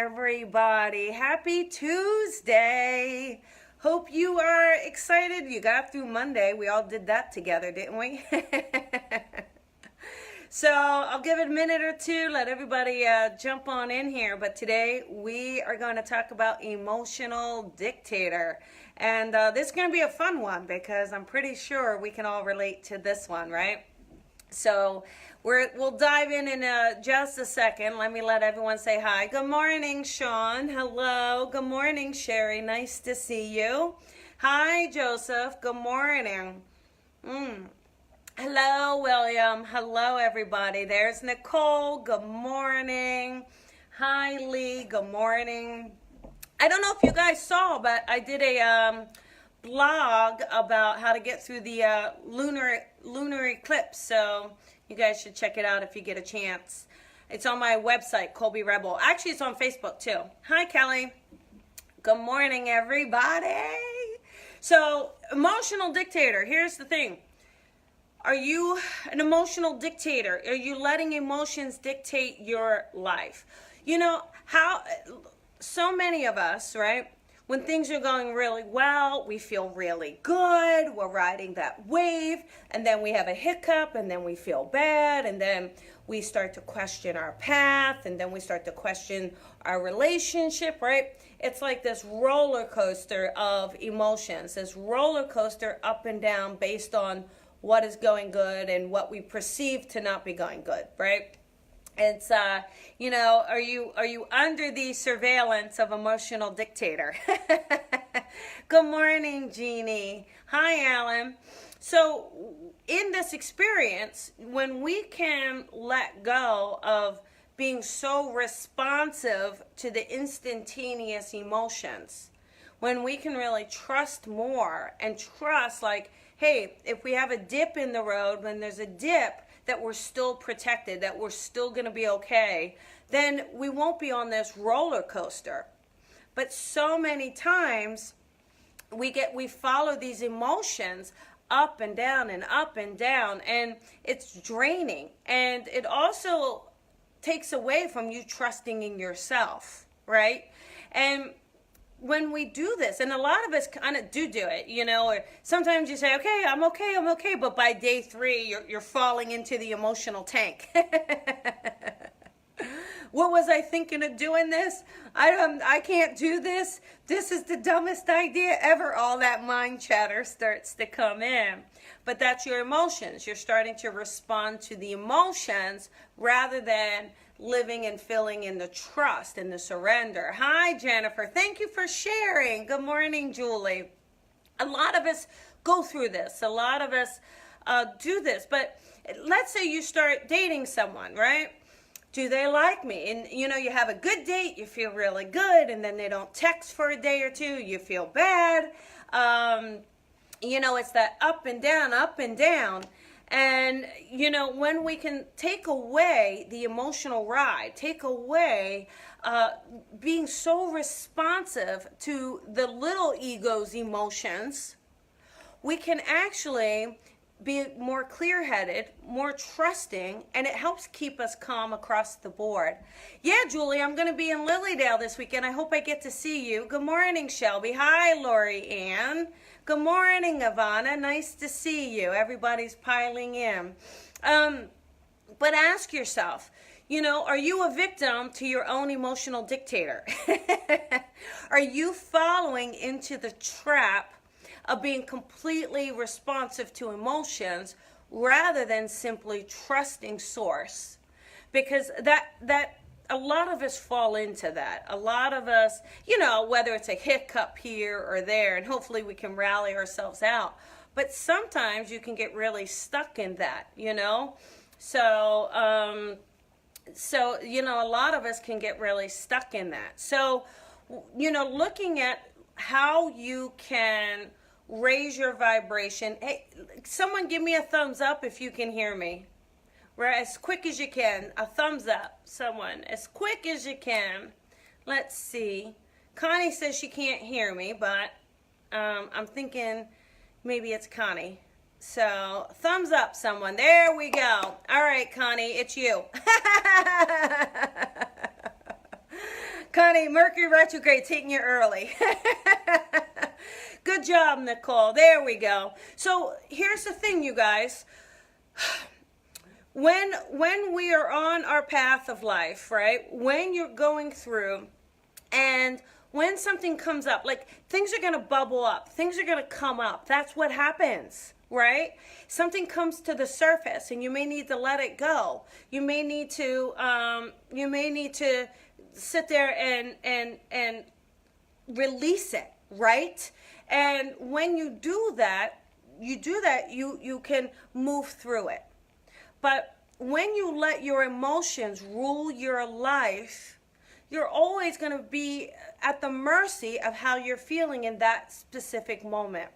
everybody. Happy Tuesday. Hope you are excited. You got through Monday. We all did that together, didn't we? So I'll give it a minute or two, let everybody jump on in here. But today we are going to talk about emotional dictator. And this is going to be a fun one because I'm pretty sure we can all relate to this one, right? So we'll dive in just a second. Let me let everyone say hi. Good morning, Sean. Hello. Good morning, Sherry. Nice to see you. Hi, Joseph. Good morning. Hello, William. Hello, everybody. There's Nicole. Good morning. Hi, Lee. Good morning. I don't know if you guys saw, but I did a blog about how to get through the lunar eclipse. So you guys should check it out if you get a chance. It's on my website, Colby Rebel. Actually, it's on Facebook too. Hi, Kelly. Good morning, everybody. So, emotional dictator. Here's the thing. Are you an emotional dictator? Are you letting emotions dictate your life? You know, how so many of us, right? When things are going really well, we feel really good. We're riding that wave, and then we have a hiccup, and then we feel bad, and then we start to question our path, and then we start to question our relationship, right? It's like this roller coaster of emotions, this roller coaster up and down based on what is going good and what we perceive to not be going good, right? It's you know, are you under the surveillance of emotional dictator? Good morning, Jeannie. Hi, Alan. So in this experience, when we can let go of being so responsive to the instantaneous emotions, when we can really trust more and trust, like, hey, if we have a dip in the road, when there's a dip, that we're still protected, that we're still going to be okay, then we won't be on this roller coaster. But so many times we follow these emotions up and down and up and down, and it's draining. And it also takes away from you trusting in yourself, right? And when we do this, and a lot of us kind of do it, you know, or sometimes you say, okay, I'm okay, but by day 3, you're falling into the emotional tank. What was I thinking of doing this? I can't do this. This is the dumbest idea ever. All that mind chatter starts to come in. But that's your emotions. You're starting to respond to the emotions rather than living and filling in the trust and the surrender. Hi, Jennifer. Thank you for sharing. Good morning, Julie. A lot of us go through this. A lot of us do this. But let's say you start dating someone, right? Do they like me? And, you know, you have a good date, you feel really good, and then they don't text for a day or two, you feel bad. You know, it's that up and down, up and down. And, you know, when we can take away the emotional ride, take away being so responsive to the little ego's emotions, we can actually be more clear-headed, more trusting, and it helps keep us calm across the board. Yeah, Julie, I'm going to be in Lilydale this weekend. I hope I get to see you. Good morning, Shelby. Hi, Lori Ann. Good morning, Ivana. Nice to see you. Everybody's piling in. But ask yourself, you know, are you a victim to your own emotional dictator? Are you following into the trap of being completely responsive to emotions rather than simply trusting source? Because that a lot of us fall into that. A lot of us, you know, whether it's a hiccup here or there, and hopefully we can rally ourselves out. But sometimes you can get really stuck in that, you know? So you know, a lot of us can get really stuck in that. So, you know, looking at how you can raise your vibration. Hey, someone give me a thumbs up if you can hear me. Right, as quick as you can. A thumbs up, someone. As quick as you can. Let's see. Connie says she can't hear me, but I'm thinking maybe it's Connie. So, thumbs up, someone. There we go. All right, Connie, it's you. Connie, Mercury retrograde taking you early. Good job, Nicole. There we go. So here's the thing, you guys. When we are on our path of life, right? When you're going through, and when something comes up, like things are going to bubble up, things are going to come up. That's what happens, right? Something comes to the surface, and you may need to let it go. You may need to sit there and release it, right? And when you do that, you can move through it. But when you let your emotions rule your life, you're always going to be at the mercy of how you're feeling in that specific moment.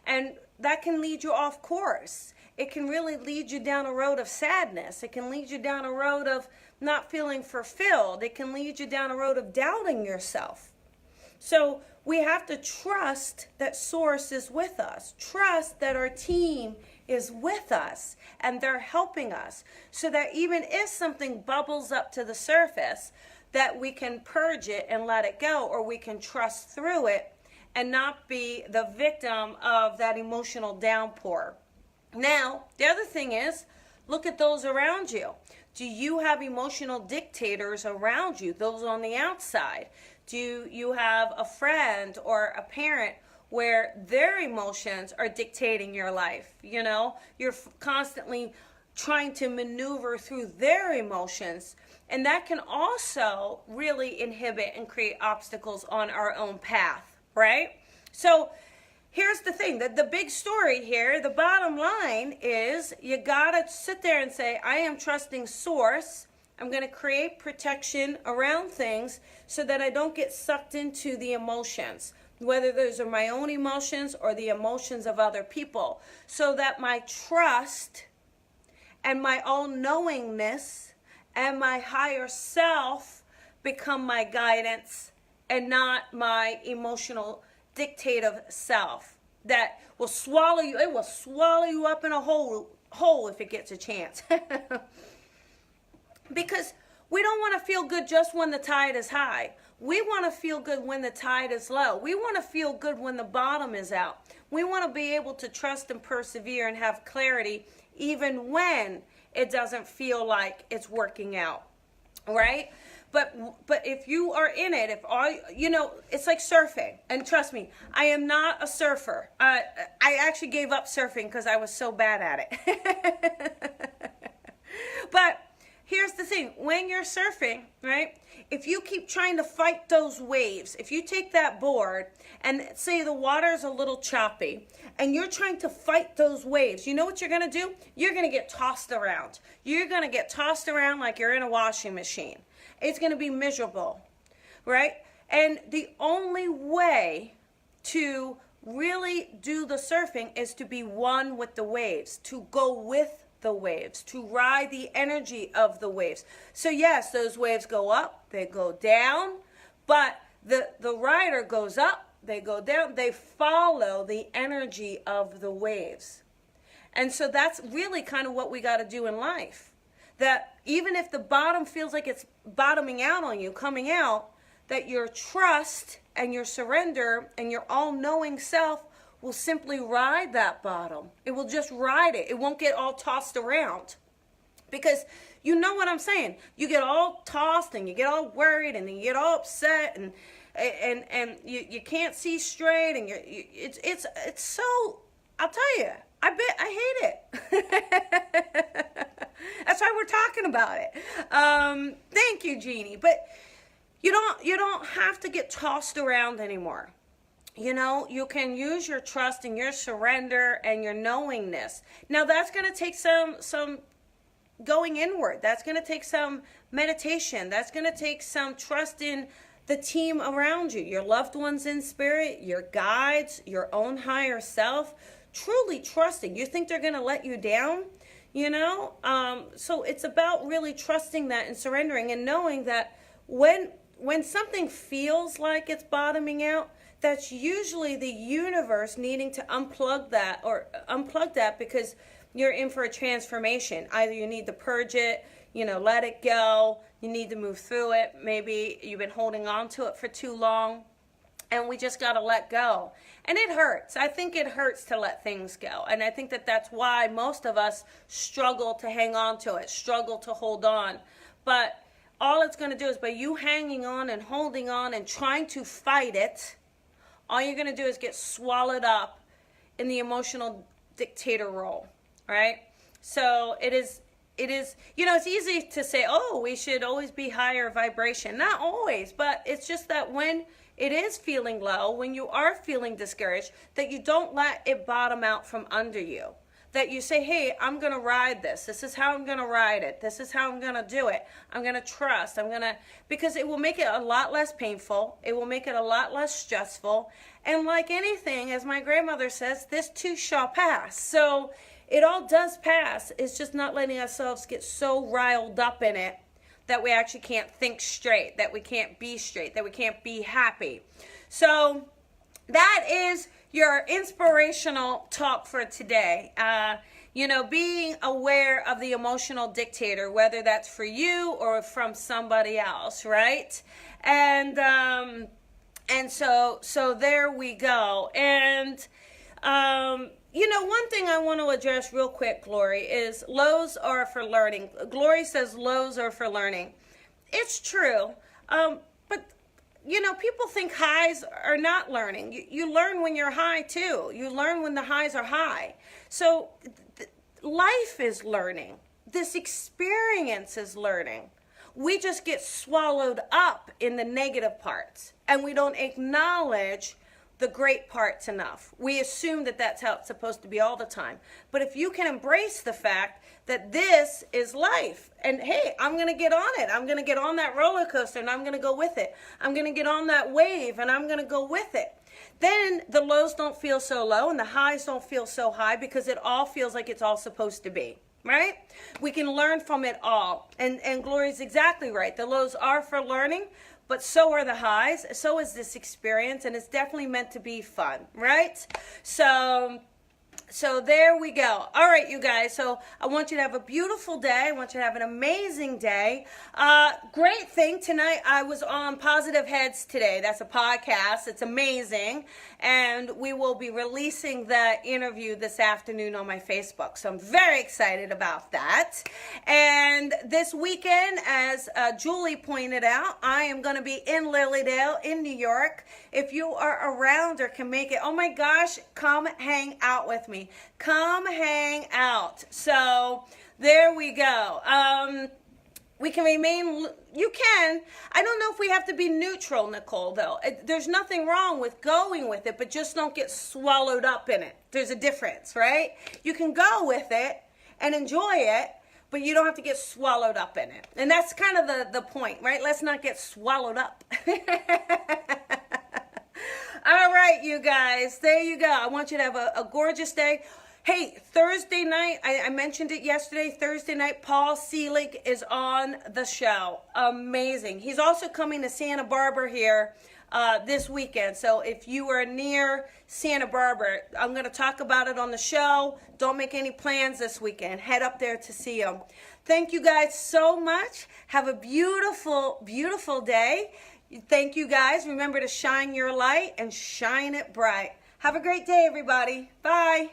And that can lead you off course. It can really lead you down a road of sadness. It can lead you down a road of not feeling fulfilled. It can lead you down a road of doubting yourself. So we have to trust that Source is with us. Trust that our team is with us and they're helping us, so that even if something bubbles up to the surface, that we can purge it and let it go, or we can trust through it and not be the victim of that emotional downpour. Now, the other thing is, look at those around you. Do you have emotional dictators around you, those on the outside? Do you have a friend or a parent where their emotions are dictating your life? You know, you're constantly trying to maneuver through their emotions, and that can also really inhibit and create obstacles on our own path, right? So here's the thing, that the big story here, the bottom line is, you gotta sit there and say, I am trusting Source. I'm going to create protection around things so that I don't get sucked into the emotions, whether those are my own emotions or the emotions of other people, so that my trust and my own knowingness and my higher self become my guidance and not my emotional dictative self that will swallow you. It will swallow you up in a hole if it gets a chance. Because we don't want to feel good just when the tide is high. We want to feel good when the tide is low. We want to feel good when the bottom is out. We want to be able to trust and persevere and have clarity even when it doesn't feel like it's working out, right? But if you are in it, it's like surfing. And trust me, I am not a surfer. I actually gave up surfing because I was so bad at it. But here's the thing, when you're surfing, right, if you keep trying to fight those waves, if you take that board and say the water is a little choppy and you're trying to fight those waves, you know what you're going to do? You're going to get tossed around. You're going to get tossed around like you're in a washing machine. It's going to be miserable, right? And the only way to really do the surfing is to be one with the waves, to go with the waves, to ride the energy of the waves. So yes, those waves go up, they go down, but the rider goes up, they go down, they follow the energy of the waves. And so that's really kind of what we got to do in life. That even if the bottom feels like it's bottoming out on you, coming out, that your trust and your surrender and your all-knowing self will simply ride that bottom. It will just ride it. It won't get all tossed around. Because you know what I'm saying. You get all tossed and you get all worried and you get all upset and you can't see straight and it's so, I'll tell you, I hate it. That's why we're talking about it. Thank you, Jeannie. But you don't have to get tossed around anymore. You know, you can use your trust and your surrender and your knowingness. Now, that's going to take some going inward. That's going to take some meditation. That's going to take some trust in the team around you, your loved ones in spirit, your guides, your own higher self. Truly trusting. You think they're going to let you down? You know? So it's about really trusting that and surrendering and knowing that when something feels like it's bottoming out, that's usually the universe needing to unplug that because you're in for a transformation. Either you need to purge it, let it go. You need to move through it. Maybe you've been holding on to it for too long, and we just got to let go. And it hurts. I think it hurts to let things go. And I think that that's why most of us struggle to hang on to it, struggle to hold on. But all it's going to do is by you hanging on and holding on and trying to fight it, all you're going to do is get swallowed up in the emotional dictator role, right? So it is, it's easy to say, oh, we should always be higher vibration. Not always, but it's just that when it is feeling low, when you are feeling discouraged, that you don't let it bottom out from under you. That you say, hey, I'm going to ride this. This is how I'm going to ride it. This is how I'm going to do it. I'm going to trust. Because it will make it a lot less painful. It will make it a lot less stressful. And like anything, as my grandmother says, this too shall pass. So it all does pass. It's just not letting ourselves get so riled up in it that we actually can't think straight, that we can't be straight, that we can't be happy. So that is your inspirational talk for today. Being aware of the emotional dictator, whether that's for you or from somebody else, right? And so there we go. And one thing I want to address real quick, Glory, is lows are for learning. Glory says lows are for learning. It's true. But people think highs are not learning. You learn when you're high too. You learn when the highs are high. So life is learning. This experience is learning. We just get swallowed up in the negative parts, and we don't acknowledge the great parts enough. We assume that that's how it's supposed to be all the time. But if you can embrace the fact that this is life, and hey, I'm going to get on it. I'm going to get on that roller coaster, and I'm going to go with it. I'm going to get on that wave, and I'm going to go with it. Then the lows don't feel so low, and the highs don't feel so high, because it all feels like it's all supposed to be. Right? We can learn from it all. And Glory's exactly right. The lows are for learning, but so are the highs. So is this experience, and it's definitely meant to be fun, right? So there we go. All right, you guys. So I want you to have a beautiful day. I want you to have an amazing day. Great thing tonight. I was on Positive Heads today. That's a podcast. It's amazing. And we will be releasing the interview this afternoon on my Facebook. So I'm very excited about that. And this weekend, as Julie pointed out, I am going to be in Lilydale in New York. If you are around or can make it, oh my gosh, come hang out with me. Come hang out. So there we go. We can remain, you can. I don't know if we have to be neutral, Nicole, though. There's nothing wrong with going with it, but just don't get swallowed up in it. There's a difference, right? You can go with it and enjoy it, but you don't have to get swallowed up in it. And that's kind of the point, right? Let's not get swallowed up. All right, you guys, there you go. I want you to have a gorgeous day. Hey, Thursday night, I mentioned it yesterday, Thursday night, Paul Selig is on the show. Amazing. He's also coming to Santa Barbara here this weekend. So if you are near Santa Barbara, I'm going to talk about it on the show. Don't make any plans this weekend. Head up there to see him. Thank you guys so much. Have a beautiful, beautiful day. Thank you guys. Remember to shine your light and shine it bright. Have a great day, everybody. Bye.